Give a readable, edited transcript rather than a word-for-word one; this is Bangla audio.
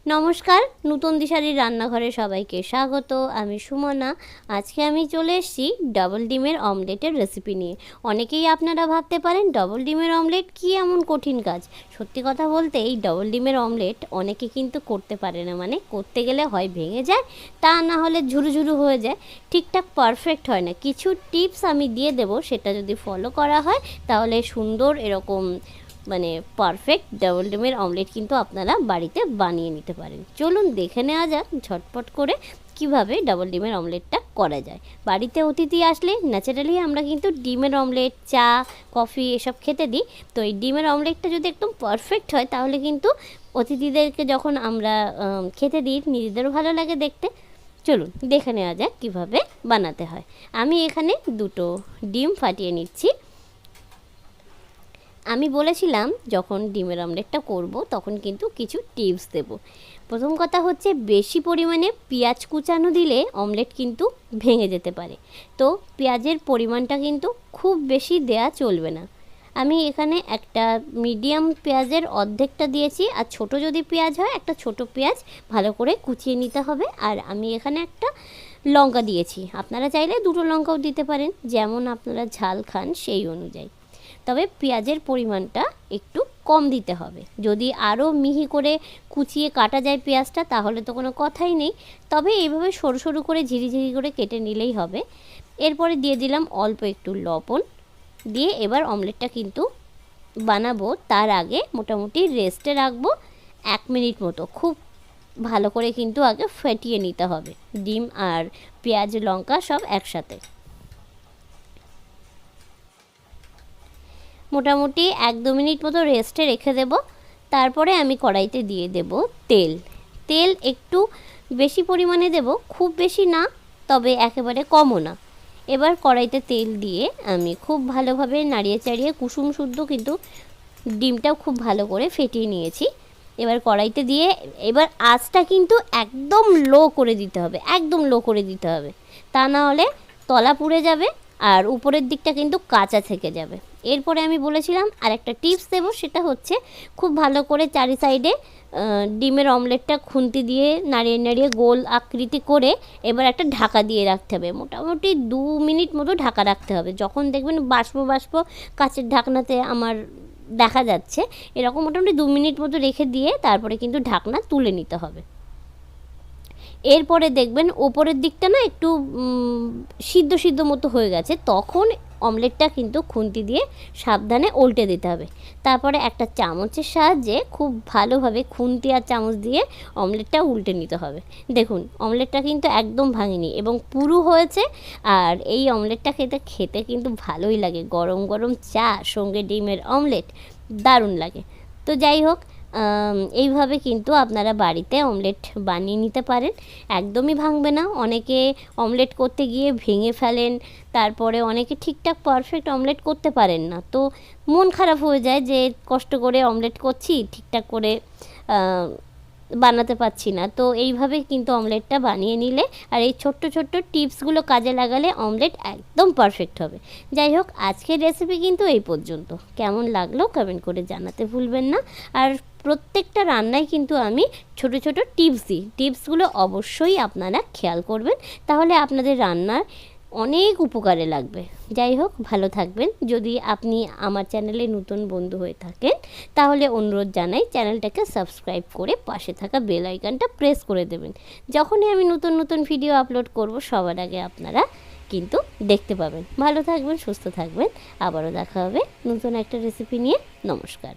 নমস্কার, নতুন দিশারির রান্নাঘরে সবাইকে স্বাগত। আমি সুমনা। আজকে আমি চলে এসেছি ডবল ডিমের অমলেটের রেসিপি নিয়ে। অনেকেই আপনারা ভাবতে পারেন ডবল ডিমের অমলেট কী এমন কঠিন কাজ। সত্যি কথা বলতে এই ডবল ডিমের অমলেট অনেকে কিন্তু করতে পারে না, মানে করতে গেলে হয় ভেঙে যায়, তা না হলে ঝুরু ঝুরু হয়ে যায়, ঠিকঠাক পারফেক্ট হয় না। কিছু টিপস আমি দিয়ে দেব, সেটা যদি ফলো করা হয় তাহলে সুন্দর এরকম মানে পারফেক্ট ডাবল ডিমের অমলেট কিন্তু আপনারা বাড়িতে বানিয়ে নিতে পারেন। চলুন দেখে নেওয়া যাক ঝটপট করে কিভাবে ডাবল ডিমের অমলেটটা করা যায়। বাড়িতে অতিথি আসলে ন্যাচারালি আমরা কিন্তু ডিমের অমলেট, চা, কফি এসব খেতে দিই। তো এই ডিমের অমলেটটা যদি একদম পারফেক্ট হয় তাহলে কিন্তু অতিথিদেরকে যখন আমরা খেতে দিই নিজেদেরও ভালো লাগে দেখতে। চলুন দেখে নেওয়া যাক কীভাবে বানাতে হয়। আমি এখানে দুটো ডিম ফাটিয়ে নিচ্ছি। আমি বলেছিলাম যখন ডিমের অমলেটটা করব তখন কিন্তু কিছু টিপস দেব। প্রথম কথা হচ্ছে বেশি পরিমাণে পেঁয়াজ কুচানো দিলে অমলেট কিন্তু ভেঙে যেতে পারে। তো পেঁয়াজের পরিমাণটা কিন্তু খুব বেশি দেয়া চলবে না। আমি এখানে একটা মিডিয়াম পেঁয়াজের অর্ধেকটা দিয়েছি, আর ছোট যদি পেঁয়াজ হয় একটা ছোট পেঁয়াজ ভালো করে কুচিয়ে নিতে হবে। আর আমি এখানে একটা লঙ্কা দিয়েছি, আপনারা চাইলে দুটো লঙ্কাও দিতে পারেন, যেমন আপনারা ঝাল খান সেই অনুযায়ী। তবে পেঁয়াজের পরিমাণটা একটু কম দিতে হবে। যদি আরও মিহি করে কুচিয়ে কাটা যায় পেঁয়াজটা তাহলে তো কোনো কথাই নেই, তবে এইভাবে সরু সরু করে ঝিরিঝিরি করে কেটে নিলেই হবে। এরপরে দিয়ে দিলাম অল্প একটু লবণ দিয়ে এবার অমলেটটা কিন্তু বানাবো। তার আগে মোটামুটি রেস্টে রাখবো 1 মিনিট মতো। খুব ভালো করে কিন্তু আগে ফেটিয়ে নিতে হবে ডিম আর পেঁয়াজ লঙ্কা সব একসাথে। মোটামুটি 1-2 মিনিট মতো রেস্টে রেখে দেব। তারপরে আমি কড়াইতে দিয়ে দেব তেল। তেল একটু বেশি পরিমাণে দেব, খুব বেশি না তবে একেবারে কমও না। এবার কড়াইতে তেল দিয়ে আমি খুব ভালোভাবে নাড়িয়ে চাড়িয়ে কুসুম শুদ্ধ কিন্তু ডিমটাও খুব ভালো করে ফেটিয়ে নিয়েছি। এবার কড়াইতে দিয়ে এবার আঁচটা কিন্তু একদম লো করে দিতে হবে, একদম লো করে দিতে হবে, তা না হলে তলা পুড়ে যাবে আর উপরের দিকটা কিন্তু কাঁচা থেকে যাবে। এরপরে আমি বলেছিলাম আর একটা টিপস দেবো, সেটা হচ্ছে খুব ভালো করে চারি সাইডে ডিমের অমলেটটা খুন্তি দিয়ে নাড়িয়ে নাড়িয়ে গোল আকৃতি করে এবার একটা ঢাকা দিয়ে রাখতে হবে। মোটামুটি 2 মিনিট মতো ঢাকা রাখতে হবে। যখন দেখবেন বাষ্প বাষ্প কাচের ঢাকনাতে আমার দেখা যাচ্ছে এরকম মোটামুটি 2 মিনিট মতো রেখে দিয়ে তারপরে কিন্তু ঢাকনা তুলে নিতে হবে। এরপরে দেখবেন ওপরের দিকটা না একটু সিদ্ধ সিদ্ধ মতো হয়ে গেছে, তখন অমলেটটা কিন্তু খুন্তি দিয়ে সাবধানে উল্টে দিতে হবে। তারপরে একটা চামচের সাহায্যে খুব ভালোভাবে খুন্তি আর চামচ দিয়ে অমলেটটা উল্টে নিতে হবে। দেখুন অমলেটটা কিন্তু একদম ভাঙেনি এবং পুরু হয়েছে। আর এই অমলেটটা খেতে খেতে কিন্তু ভালোই লাগে, গরম গরম চা সঙ্গে ডিমের অমলেট দারুণ লাগে। তো যাই হোক, এইভাবে কিন্তু আপনারা বাড়িতে অমলেট বানিয়ে নিতে পারেন, একদমই ভাঙবে না। অনেকে অমলেট করতে গিয়ে ভেঙে ফেলেন, তারপরে অনেকে ঠিকঠাক পারফেক্ট অমলেট করতে পারেন না, তো মন খারাপ হয়ে যায় যে কষ্ট করে অমলেট করছি ঠিকঠাক করে বানাতে পারছি না। তো এইভাবে কিন্তু অমলেটটা বানিয়ে নিলে আর এই ছোট্ট ছোট্ট টিপসগুলো কাজে লাগালে অমলেট একদম পারফেক্ট হবে। যাই হোক, আজকের রেসিপি কিন্তু এই পর্যন্ত। কেমন লাগলো কমেন্ট করে জানাতে ভুলবেন না। আর প্রত্যেকটা রান্নায় কিন্তু আমি ছোট ছোট টিপস দিই, টিপসগুলো অবশ্যই আপনারা খেয়াল করবেন, তাহলে আপনাদের রান্নার অনেক উপকারে লাগবে। যাই হোক, ভালো থাকবেন। যদি আপনি আমার চ্যানেলে নতুন বন্ধু হয়ে থাকেন তাহলে অনুরোধ জানাই চ্যানেলটাকে সাবস্ক্রাইব করে পাশে থাকা বেল আইকনটা প্রেস করে দেবেন। যখনই আমি নতুন নতুন ভিডিও আপলোড করব সবার আগে আপনারা কিন্তু দেখতে পাবেন। ভালো থাকবেন, সুস্থ থাকবেন। আবারও দেখা হবে নতুন একটা রেসিপি নিয়ে। নমস্কার।